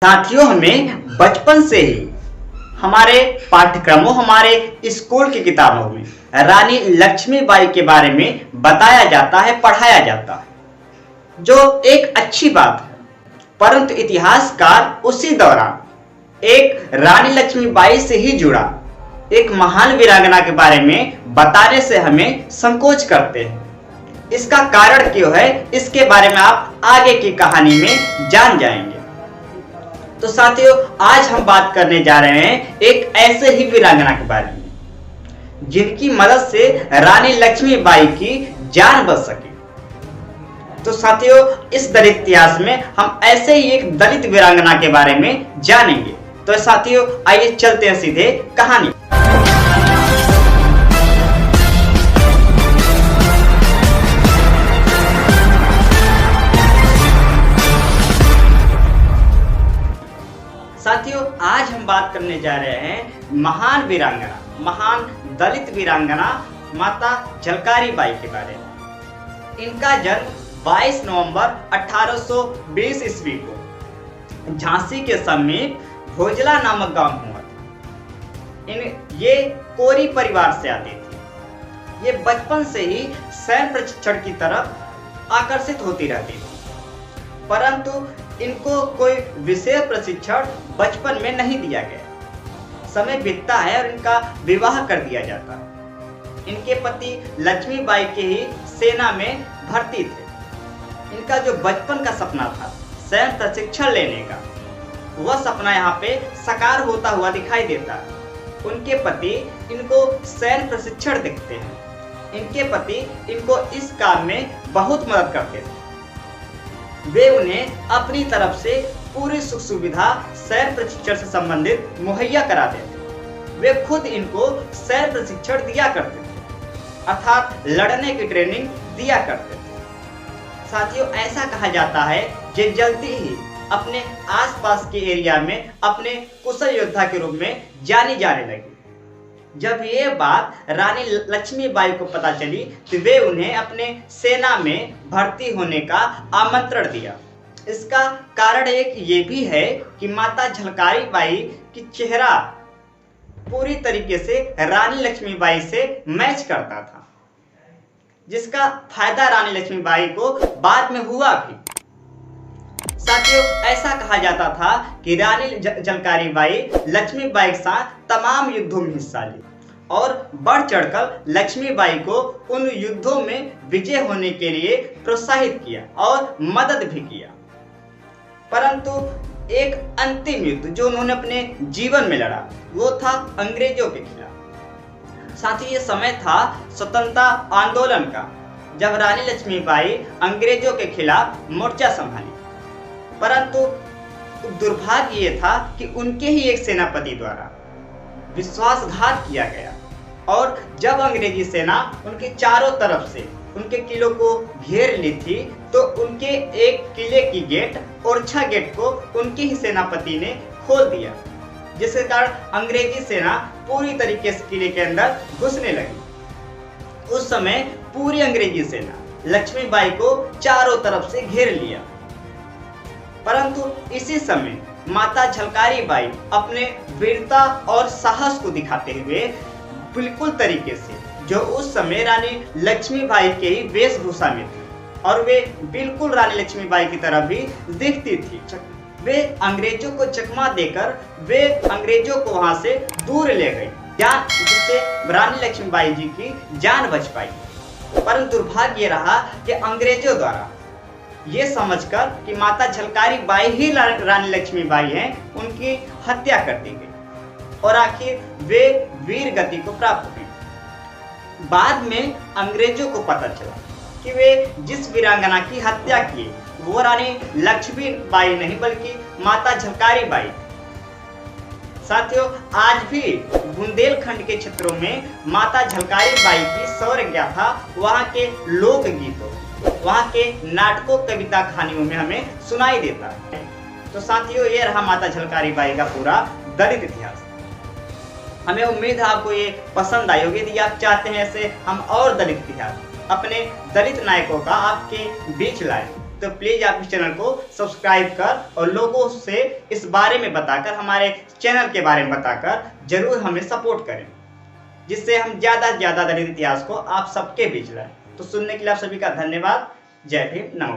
साथियों, हमें बचपन से ही हमारे पाठ्यक्रमों, हमारे स्कूल की किताबों में रानी लक्ष्मीबाई के बारे में बताया जाता है, पढ़ाया जाता है, जो एक अच्छी बात है। परंतु इतिहासकार उसी दौरान एक रानी लक्ष्मीबाई से ही जुड़ा एक महान वीरांगना के बारे में बताने से हमें संकोच करते हैं। इसका कारण क्यों है, इसके बारे में आप आगे की कहानी में जान जाएंगे। तो साथियों, आज हम बात करने जा रहे हैं एक ऐसे ही वीरांगना के बारे में जिनकी मदद से रानी लक्ष्मीबाई की जान बच सके। तो साथियों, इस दलित इतिहास में हम ऐसे ही एक दलित वीरांगना के बारे में जानेंगे। तो साथियों, आइए चलते हैं सीधे कहानी। साथियों, आज हम बात करने जा रहे हैं महान वीरांगना, महान दलित वीरांगना माता झलकारी बाई के बारे में। इनका जन्म 22 नवंबर 1820 ईस्वी को झांसी के समीप भोजला नामक गांव में हुआ था। ये कोरी परिवार से आते थे। ये बचपन से ही सैन्य प्रशिक्षण की तरफ आकर्षित होती रहती थी, परंतु इनको कोई विशेष प्रशिक्षण बचपन में नहीं दिया गया। समय बीतता है और इनका विवाह कर दिया जाता है। इनके पति लक्ष्मीबाई के ही सेना में भर्ती थे। इनका जो बचपन का सपना था सैन्य प्रशिक्षण लेने का, वह सपना यहाँ पे साकार होता हुआ दिखाई देता है। उनके पति इनको सैन्य प्रशिक्षण देते हैं। इनके पति इनको इस काम में बहुत मदद करते थे। वे उन्हें अपनी तरफ से पूरी सुख सुविधा सैन्य प्रशिक्षण से संबंधित मुहैया कराते थे। वे खुद इनको सैन्य प्रशिक्षण दिया करते थे, अर्थात लड़ने की ट्रेनिंग दिया करते थे। साथियों, ऐसा कहा जाता है कि जल्दी ही अपने आसपास के एरिया में अपने कुशल योद्धा के रूप में जानी जाने लगी। जब ये बात रानी लक्ष्मीबाई को पता चली तो वे उन्हें अपने सेना में भर्ती होने का आमंत्रण दिया। इसका कारण एक ये भी है कि माता झलकारी बाई की चेहरा पूरी तरीके से रानी लक्ष्मीबाई से मैच करता था, जिसका फायदा रानी लक्ष्मीबाई को बाद में हुआ भी। साथियों, ऐसा कहा जाता था कि रानी झलकारी बाई लक्ष्मीबाई के साथ तमाम युद्धों में हिस्सा ली और बढ़ चढ़कर लक्ष्मीबाई को उन युद्धों में विजय होने के लिए प्रोत्साहित किया और मदद भी किया। परंतु एक अंतिम युद्ध जो उन्होंने अपने जीवन में लड़ा वो था अंग्रेजों के खिलाफ। साथ ही ये समय था स्वतंत्रता आंदोलन का, जब रानी लक्ष्मीबाई अंग्रेजों के खिलाफ मोर्चा संभाली। परंतु दुर्भाग्य ये था कि उनके ही एक सेनापति द्वारा विश्वासघात किया गया और जब अंग्रेजी सेना उनके चारों तरफ से उनके किलों को घेर ली थी तो उनके एक किले की गेट, ओरछा गेट को उनके ही सेनापति ने खोल दिया, जिसके कारण अंग्रेजी सेना पूरी तरीके से किले के अंदर घुसने लगी। उस समय पूरी अंग्रेजी सेना लक्ष्मीबाई को चारों तरफ से घेर लिया। परंतु इसी समय माता झलकारी बाई अपने वीरता और साहस को दिखाते हुए बिल्कुल तरीके से, जो उस समय रानी लक्ष्मीबाई के ही वेशभूषा में थी और वे बिल्कुल रानी लक्ष्मीबाई की तरह भी दिखती थी, वे अंग्रेजों को चकमा देकर वे अंग्रेजों को वहां से दूर ले गई, जिससे रानी लक्ष्मीबाई जी की जान बच पाई। परंतु दुर्भाग्य रहा कि अंग्रेजों द्वारा ये समझकर कि माता झलकारी बाई ही रानी लक्ष्मीबाई हैं, उनकी हत्या कर दी गई और आखिर वे वीर गति को प्राप्त हुई। बाद में अंग्रेजों को पता चला कि वे जिस वीरांगना की हत्या की वो रानी लक्ष्मीबाई नहीं बल्कि माता झलकारी बाई। साथियों, आज भी बुंदेलखंड के क्षेत्रों में माता झलकारी बाई की शौर्य गाथा वहाँ के लोकगीतों, वहाँ के नाटकों, कविता, कहानियों में हमें सुनाई देता है। तो साथियों, ये रहा माता झलकारी बाई का पूरा दलित इतिहास। हमें उम्मीद है आपको ये पसंद आई होगी। यदि आप चाहते हैं ऐसे हम और दलित इतिहास, अपने दलित नायकों का आपके बीच लाएं, तो प्लीज आप इस चैनल को सब्सक्राइब कर और लोगों से इस बारे में बताकर, हमारे चैनल के बारे में बताकर जरूर हमें सपोर्ट करें, जिससे हम ज़्यादा से ज़्यादा दलित इतिहास को आप सबके बीच लाएं। तो सुनने के लिए आप सभी का धन्यवाद। जय भीम। नमस्कार।